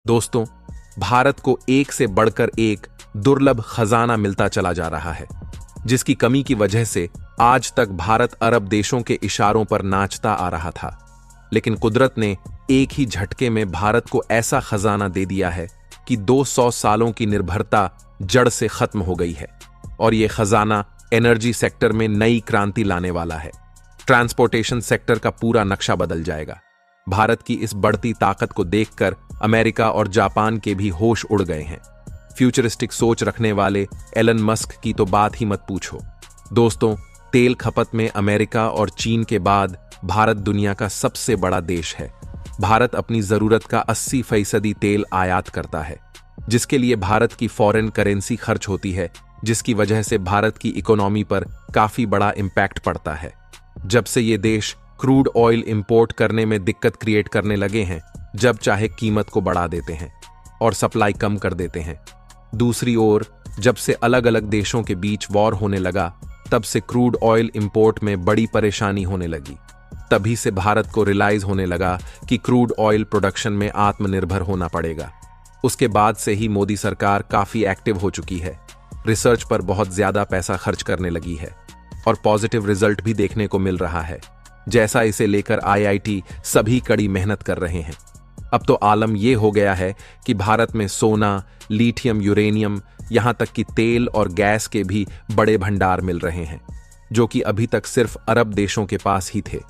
दोस्तों, भारत को एक से बढ़कर एक दुर्लभ खजाना मिलता चला जा रहा है, जिसकी कमी की वजह से आज तक भारत अरब देशों के इशारों पर नाचता आ रहा था। लेकिन कुदरत ने एक ही झटके में भारत को ऐसा खजाना दे दिया है कि 200 सालों की निर्भरता जड़ से खत्म हो गई है। और यह खजाना एनर्जी सेक्टर में नई क्रांति लाने वाला है। ट्रांसपोर्टेशन सेक्टर का पूरा नक्शा बदल जाएगा। भारत की इस बढ़ती ताकत को देखकर अमेरिका और जापान के भी होश उड़ गए हैं। फ्यूचरिस्टिक सोच रखने वाले एलन मस्क की तो बात ही मत पूछो। दोस्तों, तेल खपत में अमेरिका और चीन के बाद भारत दुनिया का सबसे बड़ा देश है। भारत अपनी जरूरत का 80% तेल आयात करता है, जिसके लिए भारत की फॉरेन करेंसी खर्च होती है, जिसकी वजह से भारत की इकोनॉमी पर काफी बड़ा इम्पैक्ट पड़ता है। जब से ये देश क्रूड ऑयल इंपोर्ट करने में दिक्कत क्रिएट करने लगे हैं, जब चाहे कीमत को बढ़ा देते हैं और सप्लाई कम कर देते हैं। दूसरी ओर, जब से अलग अलग देशों के बीच वॉर होने लगा, तब से क्रूड ऑयल इंपोर्ट में बड़ी परेशानी होने लगी। तभी से भारत को रियलाइज होने लगा कि क्रूड ऑयल प्रोडक्शन में आत्मनिर्भर होना पड़ेगा। उसके बाद से ही मोदी सरकार काफी एक्टिव हो चुकी है, रिसर्च पर बहुत ज्यादा पैसा खर्च करने लगी है और पॉजिटिव रिजल्ट भी देखने को मिल रहा है। जैसा इसे लेकर आईआईटी सभी कड़ी मेहनत कर रहे हैं। अब तो आलम यह हो गया है कि भारत में सोना, लिथियम, यूरेनियम, यहां तक कि तेल और गैस के भी बड़े भंडार मिल रहे हैं, जो कि अभी तक सिर्फ अरब देशों के पास ही थे।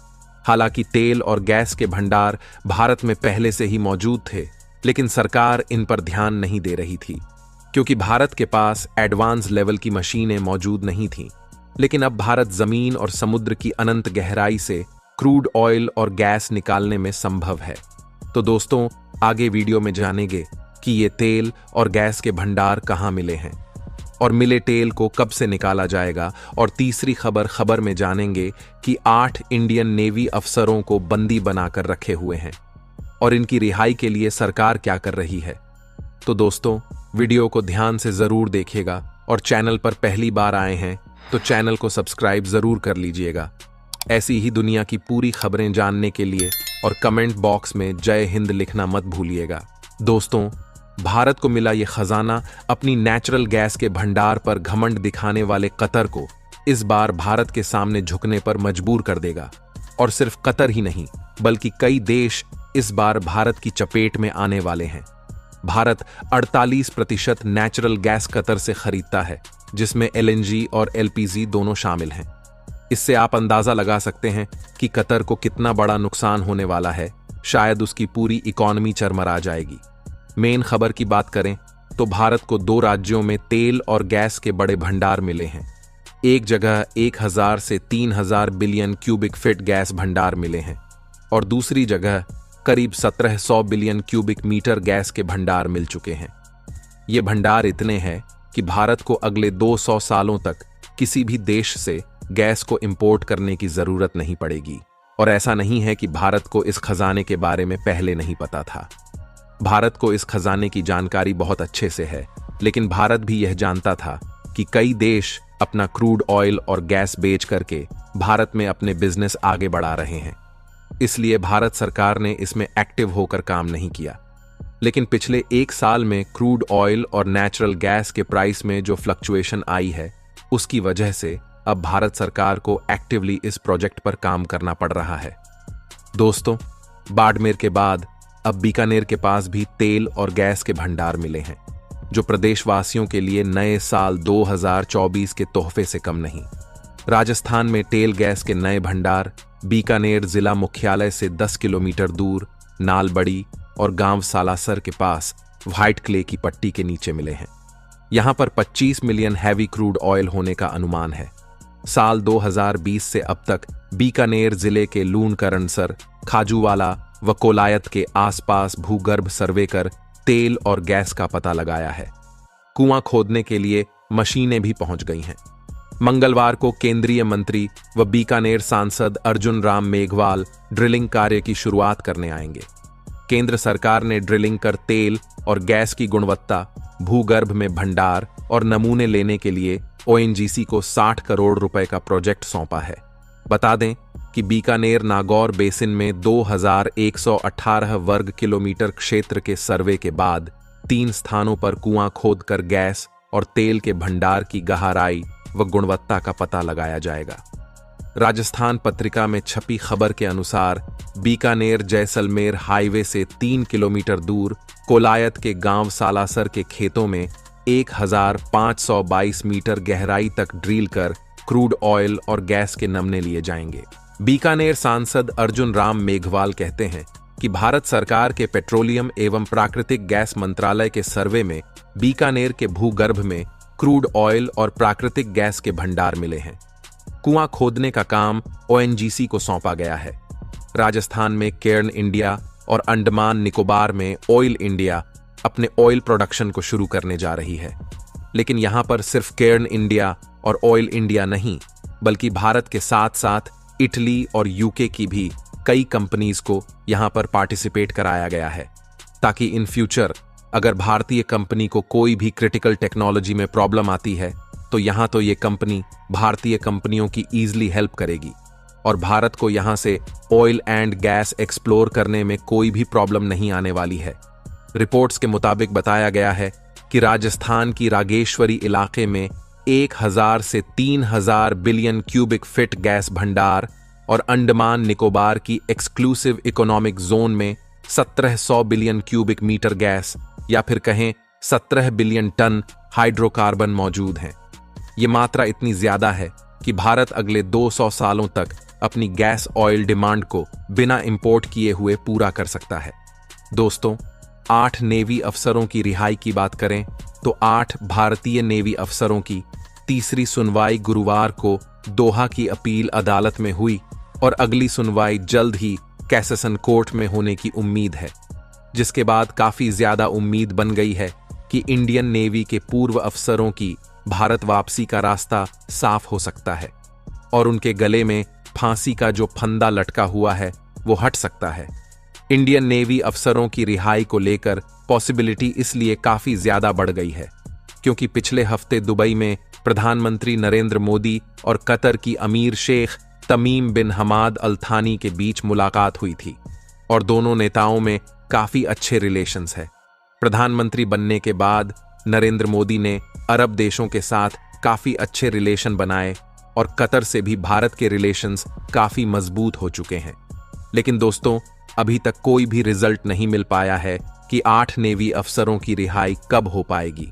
हालांकि तेल और गैस के भंडार भारत में पहले से ही मौजूद थे, लेकिन सरकार इन पर ध्यान नहीं दे रही थी, क्योंकि भारत के पास एडवांस लेवल की मशीनें मौजूद नहीं थीं। लेकिन अब भारत जमीन और समुद्र की अनंत गहराई से क्रूड ऑयल और गैस निकालने में संभव है। तो दोस्तों, आगे वीडियो में जानेंगे कि ये तेल और गैस के भंडार कहाँ मिले हैं और मिले तेल को कब से निकाला जाएगा। और तीसरी खबर में जानेंगे कि 8 इंडियन नेवी अफसरों को बंदी बनाकर रखे हुए हैं और इनकी रिहाई के लिए सरकार क्या कर रही है। तो दोस्तों, वीडियो को ध्यान से जरूर देखिएगा और चैनल पर पहली बार आए हैं तो चैनल को सब्सक्राइब जरूर कर लीजिएगा। ऐसी ही दुनिया की पूरी खबरें जानने के लिए और कमेंट बॉक्स में जय हिंद लिखना मत भूलिएगा। दोस्तों, भारत को मिला ये खजाना अपनी नेचुरल गैस के भंडार पर घमंड दिखाने वाले कतर को इस बार भारत के सामने झुकने पर मजबूर कर देगा। और सिर्फ कतर ही नहीं, बल्कि कई देश इस बार भारत की चपेट में आने वाले हैं। भारत 48% नेचुरल गैस कतर से खरीदता है, जिसमें एलएनजी और एलपीजी दोनों शामिल हैं। इससे आप अंदाजा लगा सकते हैं कि कतर को कितना बड़ा नुकसान होने वाला है। शायद उसकी पूरी इकोनॉमी चरमरा जाएगी। मेन खबर की बात करें तो भारत को 2 राज्यों में तेल और गैस के बड़े भंडार मिले हैं। एक जगह 1000 से 3000 बिलियन क्यूबिक फीट गैस भंडार मिले हैं और दूसरी जगह करीब 1700 बिलियन क्यूबिक मीटर गैस के भंडार मिल चुके हैं। ये भंडार इतने हैं कि भारत को अगले 200 सालों तक किसी भी देश से गैस को इंपोर्ट करने की जरूरत नहीं पड़ेगी। और ऐसा नहीं है कि भारत को इस खजाने के बारे में पहले नहीं पता था। भारत को इस खजाने की जानकारी बहुत अच्छे से है, लेकिन भारत भी यह जानता था कि कई देश अपना क्रूड ऑयल और गैस बेच करके भारत में अपने बिजनेस आगे बढ़ा रहे हैं। इसलिए भारत सरकार ने इसमें एक्टिव होकर काम नहीं किया। लेकिन पिछले 1 साल में क्रूड ऑयल और नेचुरल गैस के प्राइस में जो फ्लक्चुएशन आई है, उसकी वजह से अब भारत सरकार को एक्टिवली इस प्रोजेक्ट पर काम करना पड़ रहा है। दोस्तों, बाड़मेर के बाद अब बीकानेर के पास भी तेल और गैस के भंडार मिले हैं, जो प्रदेशवासियों के लिए नए साल 2024 के तोहफे से कम नहीं। राजस्थान में तेल गैस के नए भंडार बीकानेर जिला मुख्यालय से 10 किलोमीटर दूर नालबड़ी और गांव सालासर के पास व्हाइट क्ले की पट्टी के नीचे मिले हैं। यहां पर 25 मिलियन हैवी क्रूड ऑयल होने का अनुमान है। साल 2020 से अब तक बीकानेर जिले के लूणकरणसर, खाजूवाला व कोलायत के आसपास भूगर्भ सर्वे कर तेल और गैस का पता लगाया है। कुआं खोदने के लिए मशीनें भी पहुंच गई हैं। मंगलवार को केंद्रीय मंत्री व बीकानेर सांसद अर्जुन राम मेघवाल ड्रिलिंग कार्य की शुरुआत करने आएंगे। केंद्र सरकार ने ड्रिलिंग कर तेल और गैस की गुणवत्ता, भूगर्भ में भंडार और नमूने लेने के लिए ओएनजीसी को 60 करोड़ रुपए का प्रोजेक्ट सौंपा है। बता दें कि बीकानेर नागौर बेसिन में 2118 वर्ग किलोमीटर क्षेत्र के सर्वे के बाद 3 स्थानों पर कुआं खोदकर गैस और तेल के भंडार की गहराई व गुणवत्ता का पता लगाया जाएगा। राजस्थान पत्रिका में छपी खबर के अनुसार बीकानेर जैसलमेर हाईवे से 3 किलोमीटर दूर कोलायत के गांव सालासर के खेतों में 1522 मीटर गहराई तक ड्रिल कर क्रूड ऑयल और गैस के नमूने लिए जाएंगे। बीकानेर सांसद अर्जुन राम मेघवाल कहते हैं कि भारत सरकार के पेट्रोलियम एवं प्राकृतिक गैस मंत्रालय के सर्वे में बीकानेर के भूगर्भ में क्रूड ऑयल और प्राकृतिक गैस के भंडार मिले हैं। कुआं खोदने का काम ओएनजीसी को सौंपा गया है। राजस्थान में केर्न इंडिया और अंडमान निकोबार में ऑयल इंडिया अपने ऑयल प्रोडक्शन को शुरू करने जा रही है। लेकिन यहां पर सिर्फ केर्न इंडिया और ऑयल इंडिया नहीं, बल्कि भारत के साथ साथ इटली और यूके की भी कई कंपनीज को यहां पर पार्टिसिपेट कराया गया है, ताकि इन फ्यूचर अगर भारतीय कंपनी को कोई भी क्रिटिकल टेक्नोलॉजी में प्रॉब्लम आती है तो यहां तो ये कंपनी भारतीय कंपनियों की ईजिली हेल्प करेगी और भारत को यहां से ऑयल एंड गैस एक्सप्लोर करने में कोई भी प्रॉब्लम नहीं आने वाली है। रिपोर्ट्स के मुताबिक बताया गया है कि राजस्थान की रागेश्वरी इलाके में 1000 से 3000 बिलियन क्यूबिक फीट गैस भंडार और अंडमान निकोबार की एक्सक्लूसिव इकोनॉमिक जोन में 1700 बिलियन क्यूबिक मीटर गैस या फिर कहें 17 बिलियन टन हाइड्रोकार्बन मौजूद हैं। ये मात्रा इतनी ज्यादा है कि भारत अगले 200 सालों तक अपनी गैस ऑयल डिमांड को बिना इंपोर्ट किए हुए पूरा कर सकता है। दोस्तों, 8 नेवी अफसरों की रिहाई की बात करें तो 8 भारतीय नेवी अफसरों की तीसरी सुनवाई गुरुवार को दोहा की अपील अदालत में हुई और अगली सुनवाई जल्द ही कैसेशन कोर्ट में होने की उम्मीद है, जिसके बाद काफी ज्यादा उम्मीद बन गई है कि इंडियन नेवी के पूर्व अफसरों की भारत वापसी का रास्ता साफ हो सकता है और उनके गले में फांसी का जो फंदा लटका हुआ है वो हट सकता है। इंडियन नेवी अफसरों की रिहाई को लेकर पॉसिबिलिटी इसलिए काफी ज्यादा बढ़ गई है क्योंकि पिछले हफ्ते दुबई में प्रधानमंत्री नरेंद्र मोदी और कतर की अमीर शेख तमीम बिन हमाद अल थानी के बीच मुलाकात हुई थी और दोनों नेताओं में काफी अच्छे रिलेशंस है। प्रधानमंत्री बनने के बाद नरेंद्र मोदी ने अरब देशों के साथ काफी अच्छे रिलेशन बनाए और कतर से भी भारत के रिलेशंस काफी मजबूत हो चुके हैं। लेकिन दोस्तों, अभी तक कोई भी रिजल्ट नहीं मिल पाया है कि 8 नेवी अफसरों की रिहाई कब हो पाएगी।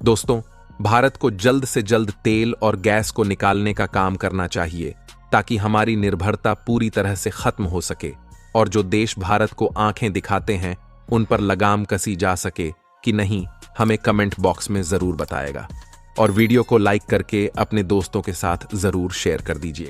दोस्तों, भारत को जल्द से जल्द तेल और गैस को निकालने का काम करना चाहिए ताकि हमारी निर्भरता पूरी तरह से खत्म हो सके और जो देश भारत को आंखें दिखाते हैं उन पर लगाम कसी जा सके कि नहीं, हमें कमेंट बॉक्स में जरूर बताएगा और वीडियो को लाइक करके अपने दोस्तों के साथ जरूर शेयर कर दीजिए।